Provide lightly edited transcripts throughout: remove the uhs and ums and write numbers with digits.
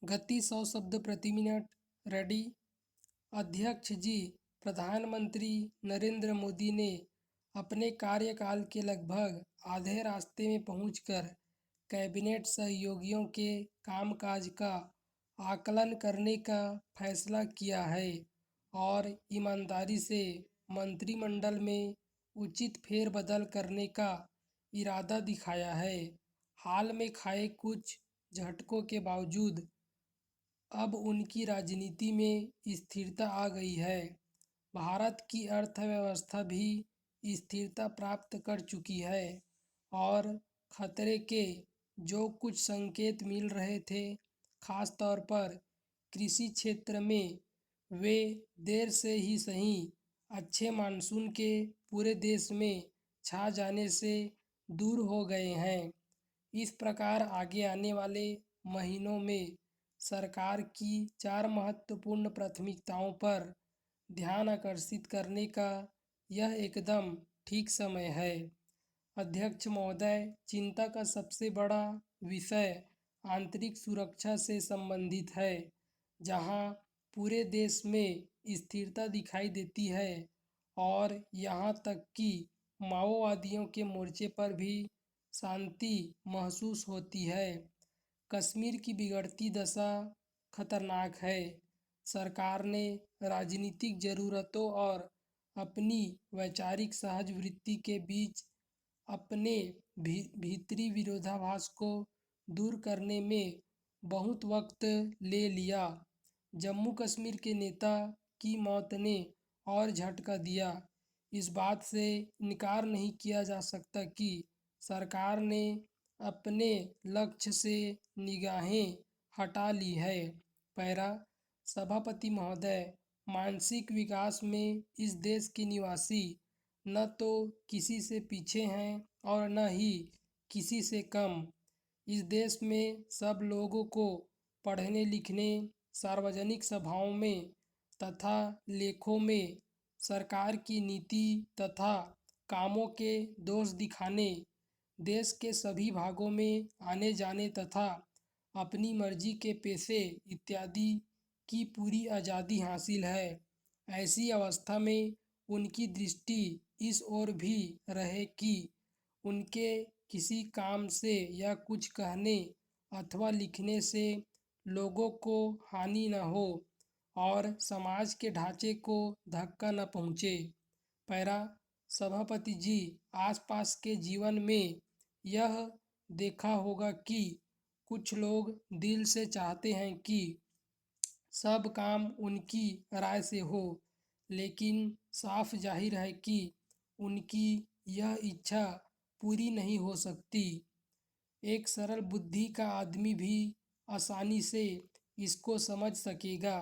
गति 100 शब्द प्रति मिनट। रेडी। अध्यक्ष जी, प्रधानमंत्री नरेंद्र मोदी ने अपने कार्यकाल के लगभग आधे रास्ते में पहुंचकर कैबिनेट सहयोगियों के कामकाज का आकलन करने का फैसला किया है और ईमानदारी से मंत्रिमंडल में उचित फेरबदल करने का इरादा दिखाया है। हाल में खाए कुछ झटकों के बावजूद अब उनकी राजनीति में स्थिरता आ गई है। भारत की अर्थव्यवस्था भी स्थिरता प्राप्त कर चुकी है और खतरे के जो कुछ संकेत मिल रहे थे, खास तौर पर कृषि क्षेत्र में, वे देर से ही सही अच्छे मानसून के पूरे देश में छा जाने से दूर हो गए हैं। इस प्रकार आगे आने वाले महीनों में सरकार की 4 महत्वपूर्ण प्राथमिकताओं पर ध्यान आकर्षित करने का यह एकदम ठीक समय है। अध्यक्ष महोदय, चिंता का सबसे बड़ा विषय आंतरिक सुरक्षा से संबंधित है, जहां पूरे देश में स्थिरता दिखाई देती है और यहां तक कि माओवादियों के मोर्चे पर भी शांति महसूस होती है। कश्मीर की बिगड़ती दशा खतरनाक है। सरकार ने राजनीतिक ज़रूरतों और अपनी वैचारिक सहज वृत्ति के बीच अपने भीतरी विरोधाभास को दूर करने में बहुत वक्त ले लिया। जम्मू कश्मीर के नेता की मौत ने और झटका दिया। इस बात से इनकार नहीं किया जा सकता कि सरकार ने अपने लक्ष्य से निगाहें हटा ली है। पैरा। सभापति महोदय, मानसिक विकास में इस देश के निवासी न तो किसी से पीछे हैं और न ही किसी से कम। इस देश में सब लोगों को पढ़ने लिखने, सार्वजनिक सभाओं में तथा लेखों में सरकार की नीति तथा कामों के दोष दिखाने, देश के सभी भागों में आने जाने तथा अपनी मर्जी के पेशे इत्यादि की पूरी आज़ादी हासिल है। ऐसी अवस्था में उनकी दृष्टि इस ओर भी रहे कि उनके किसी काम से या कुछ कहने अथवा लिखने से लोगों को हानि न हो और समाज के ढांचे को धक्का न पहुँचे। पैरा। सभापति जी, आसपास के जीवन में यह देखा होगा कि कुछ लोग दिल से चाहते हैं कि सब काम उनकी राय से हो, लेकिन साफ जाहिर है कि उनकी यह इच्छा पूरी नहीं हो सकती। एक सरल बुद्धि का आदमी भी आसानी से इसको समझ सकेगा।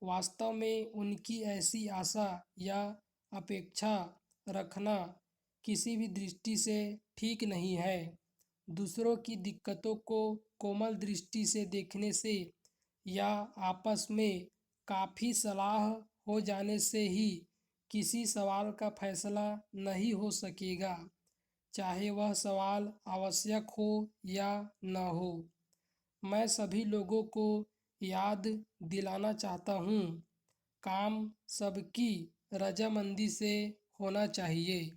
वास्तव में उनकी ऐसी आशा या अपेक्षा रखना किसी भी दृष्टि से ठीक नहीं है। दूसरों की दिक्कतों को कोमल दृष्टि से देखने से या आपस में काफ़ी सलाह हो जाने से ही किसी सवाल का फैसला नहीं हो सकेगा, चाहे वह सवाल आवश्यक हो या न हो। मैं सभी लोगों को याद दिलाना चाहता हूँ, काम सबकी रजामंदी से होना चाहिए।